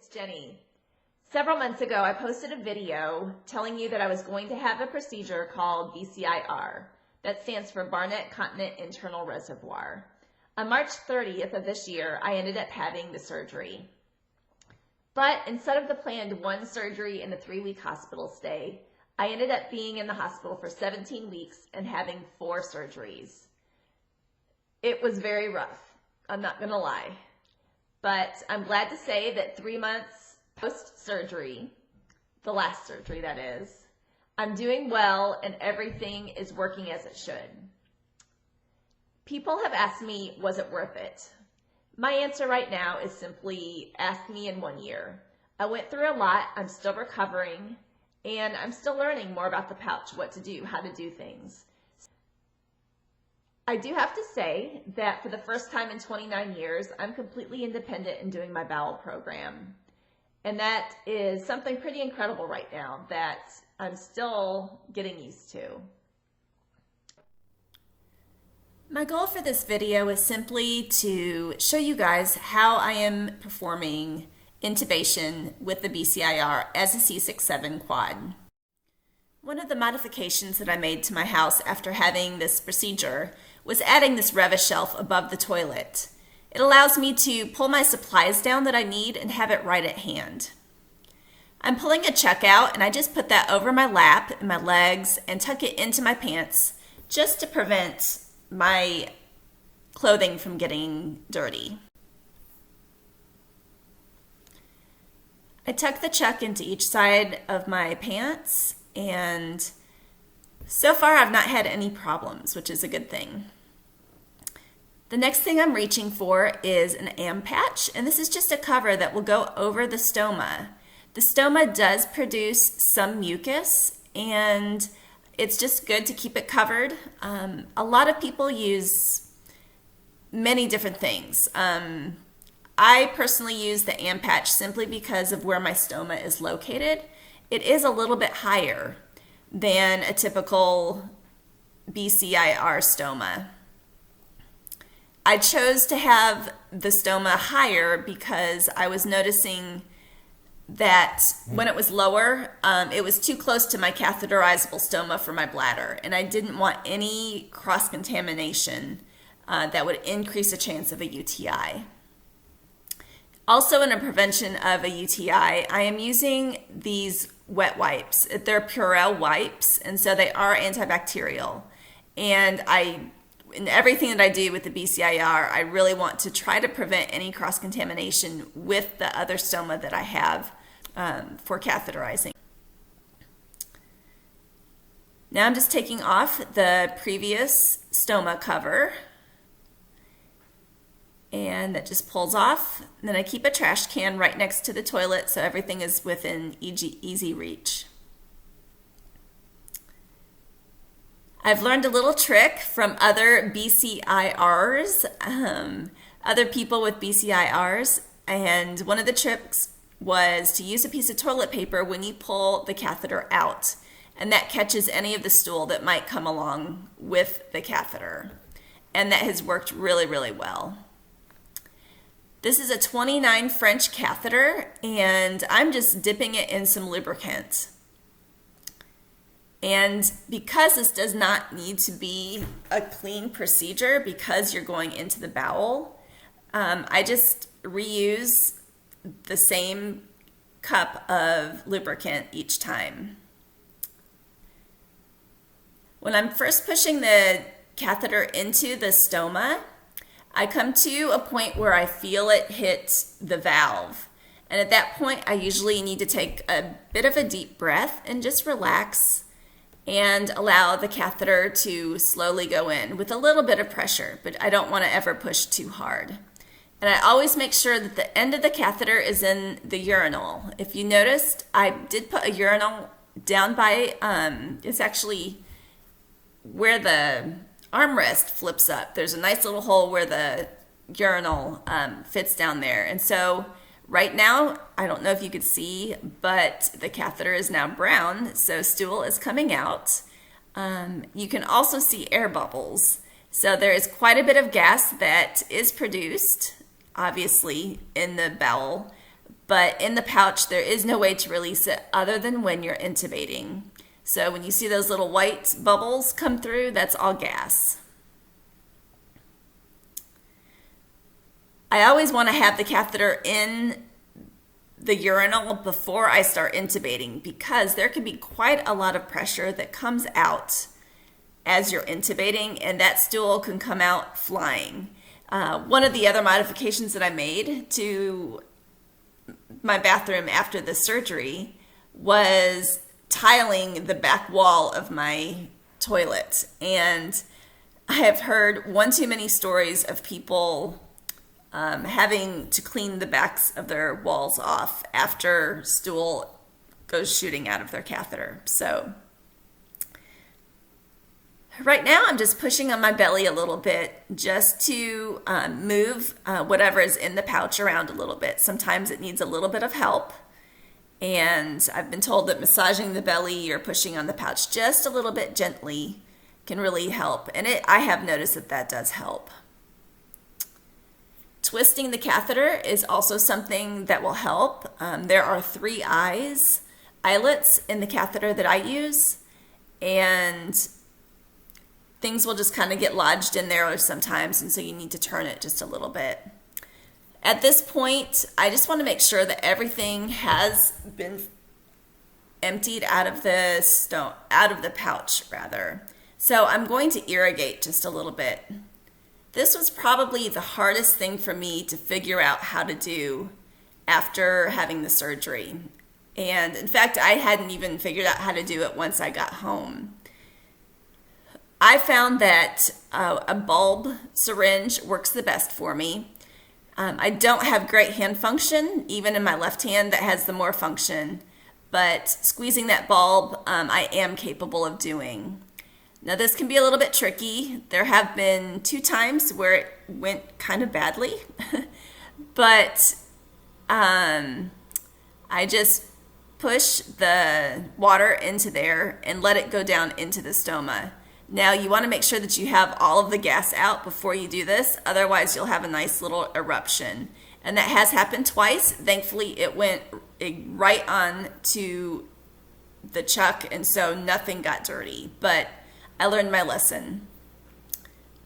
it's Jenny. Several months ago, I posted a video telling you that I was going to have a procedure called BCIR. That stands for Barnett Continent Internal Reservoir. On March 30th of this year, I ended up having the surgery. But instead of the planned 1 surgery and a 3-week hospital stay, I ended up being in the hospital for 17 weeks and having 4 surgeries. It was very rough, I'm not gonna lie. But I'm glad to say that 3 months post-surgery, the last surgery that is, I'm doing well and everything is working as it should. People have asked me, was it worth it? My answer right now is simply, ask me in 1 year. I went through a lot, I'm still recovering, and I'm still learning more about the pouch, what to do, how to do things. I do have to say that for the first time in 29 years, I'm completely independent in doing my bowel program. And that is something pretty incredible right now that I'm still getting used to. My goal for this video is simply to show you guys how I am performing intubation with the BCIR as a C6-7 quad. One of the modifications that I made to my house after having this procedure was adding this Revis shelf above the toilet. It allows me to pull my supplies down that I need and have it right at hand. I'm pulling a chuck out and I just put that over my lap and my legs and tuck it into my pants just to prevent my clothing from getting dirty. I tuck the chuck into each side of my pants, and so far I've not had any problems, which is a good thing. The next thing I'm reaching for is an AM patch, and this is just a cover that will go over the stoma. The stoma does produce some mucus, and it's just good to keep it covered. A lot of people use many different things. I personally use the AM patch simply because of where my stoma is located. It is a little bit higher than a typical BCIR stoma. I chose to have the stoma higher because I was noticing that when it was lower, it was too close to my catheterizable stoma for my bladder, and I didn't want any cross-contamination that would increase a chance of a UTI. Also, in a prevention of a UTI, I am using these wet wipes. They're Purell wipes, and so they are antibacterial. And in everything that I do with the BCIR, I really want to try to prevent any cross-contamination with the other stoma that I have for catheterizing. Now I'm just taking off the previous stoma cover, and that just pulls off. And then I keep a trash can right next to the toilet so everything is within easy reach. I've learned a little trick from other BCIRs, other people with BCIRs, and one of the tricks was to use a piece of toilet paper when you pull the catheter out, and that catches any of the stool that might come along with the catheter, and that has worked really, really well. This is a 29 French catheter, and I'm just dipping it in some lubricant. And because this does not need to be a clean procedure because you're going into the bowel, I just reuse the same cup of lubricant each time. When I'm first pushing the catheter into the stoma, I come to a point where I feel it hit the valve. And at that point, I usually need to take a bit of a deep breath and just relax and allow the catheter to slowly go in with a little bit of pressure, but I don't want to ever push too hard. And I always make sure that the end of the catheter is in the urinal. If you noticed, I did put a urinal down by, it's actually where the armrest flips up. There's a nice little hole where the urinal fits down there. And so right now, I don't know if you could see, but the catheter is now brown, so stool is coming out. You can also see air bubbles. So there is quite a bit of gas that is produced, obviously, in the bowel, but in the pouch, there is no way to release it other than when you're intubating. So when you see those little white bubbles come through, that's all gas. I always want to have the catheter in the urinal before I start intubating because there can be quite a lot of pressure that comes out as you're intubating, and that stool can come out flying. One of the other modifications that I made to my bathroom after the surgery was tiling the back wall of my toilet. And I have heard one too many stories of people having to clean the backs of their walls off after stool goes shooting out of their catheter. So right now I'm just pushing on my belly a little bit just to move whatever is in the pouch around a little bit. Sometimes it needs a little bit of help. And I've been told that massaging the belly or pushing on the pouch just a little bit gently can really help. And I have noticed that that does help. Twisting the catheter is also something that will help. There are 3 eyelets in the catheter that I use, and things will just kind of get lodged in there sometimes, and so you need to turn it just a little bit. At this point, I just want to make sure that everything has been emptied out of the pouch rather. So I'm going to irrigate just a little bit. This was probably the hardest thing for me to figure out how to do after having the surgery. And in fact, I hadn't even figured out how to do it once I got home. I found that a bulb syringe works the best for me. I don't have great hand function, even in my left hand that has the more function, but squeezing that bulb I am capable of doing. Now this can be a little bit tricky. There have been 2 times where it went kind of badly, but I just push the water into there and let it go down into the stoma. Now you want to make sure that you have all of the gas out before you do this, otherwise you'll have a nice little eruption. And that has happened twice. Thankfully it went right on to the chuck, and so nothing got dirty, but I learned my lesson.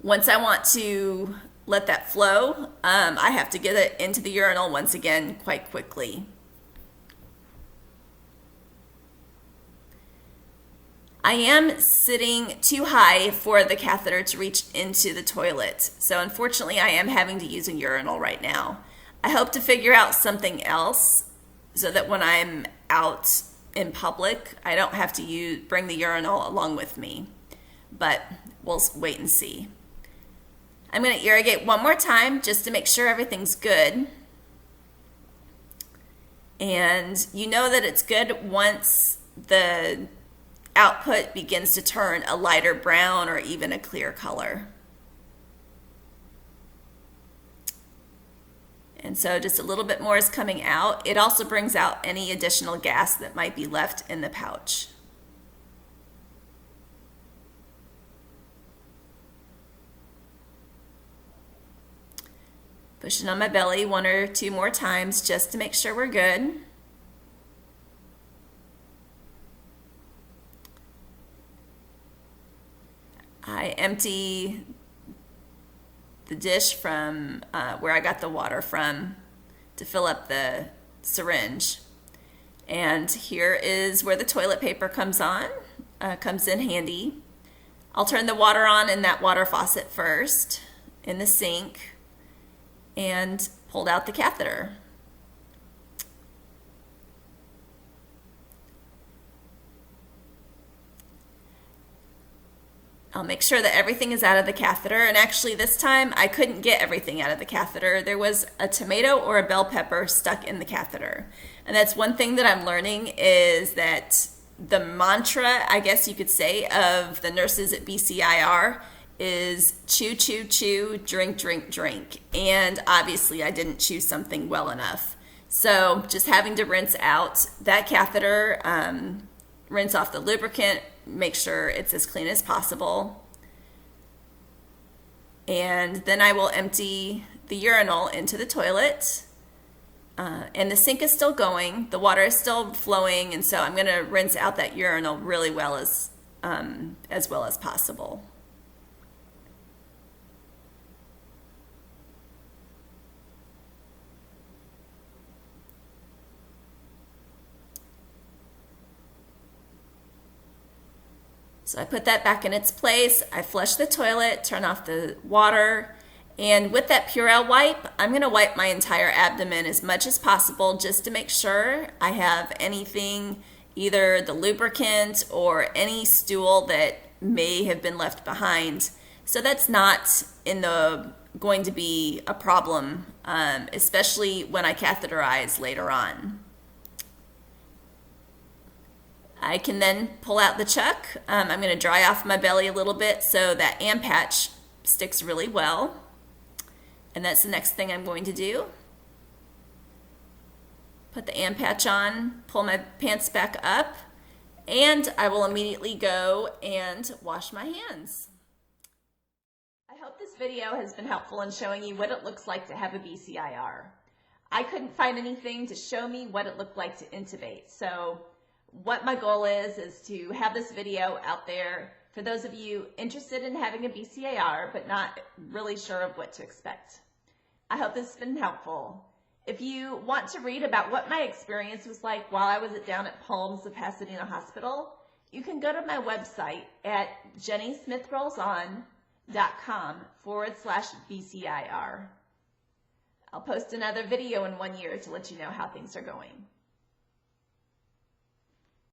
Once I want to let that flow, I have to get it into the urinal once again quite quickly. I am sitting too high for the catheter to reach into the toilet, so unfortunately I am having to use a urinal right now. I hope to figure out something else so that when I'm out in public, I don't have to bring the urinal along with me, but we'll wait and see. I'm going to irrigate one more time just to make sure everything's good. And you know that it's good once the output begins to turn a lighter brown or even a clear color. And so just a little bit more is coming out. It also brings out any additional gas that might be left in the pouch. Pushing on my belly 1 or 2 more times just to make sure we're good. I empty the dish from where I got the water from to fill up the syringe. And here is where the toilet paper comes in handy. I'll turn the water on in that water faucet first in the sink and pulled out the catheter. I'll make sure that everything is out of the catheter, and actually this time I couldn't get everything out of the catheter. There was a tomato or a bell pepper stuck in the catheter. And that's one thing that I'm learning, is that the mantra, I guess you could say, of the nurses at BCIR is chew, chew, chew, drink, drink, drink. And obviously I didn't chew something well enough. So just having to rinse out that catheter, rinse off the lubricant, make sure it's as clean as possible. And then I will empty the urinal into the toilet. And the sink is still going, the water is still flowing, and so I'm going to rinse out that urinal really well as possible. So I put that back in its place. I flush the toilet, turn off the water, and with that Purell wipe, I'm going to wipe my entire abdomen as much as possible just to make sure I have anything, either the lubricant or any stool that may have been left behind. So that's not going to be a problem, especially when I catheterize later on. I can then pull out the chuck. I'm going to dry off my belly a little bit so that am patch sticks really well. And that's the next thing I'm going to do. Put the am patch on, pull my pants back up, and I will immediately go and wash my hands. I hope this video has been helpful in showing you what it looks like to have a BCIR. I couldn't find anything to show me what it looked like to intubate, so what my goal is to have this video out there for those of you interested in having a BCIR but not really sure of what to expect. I hope this has been helpful. If you want to read about what my experience was like while I was down at Palms of Pasadena Hospital, you can go to my website at jennysmithrollson.com/BCIR. I'll post another video in 1 year to let you know how things are going.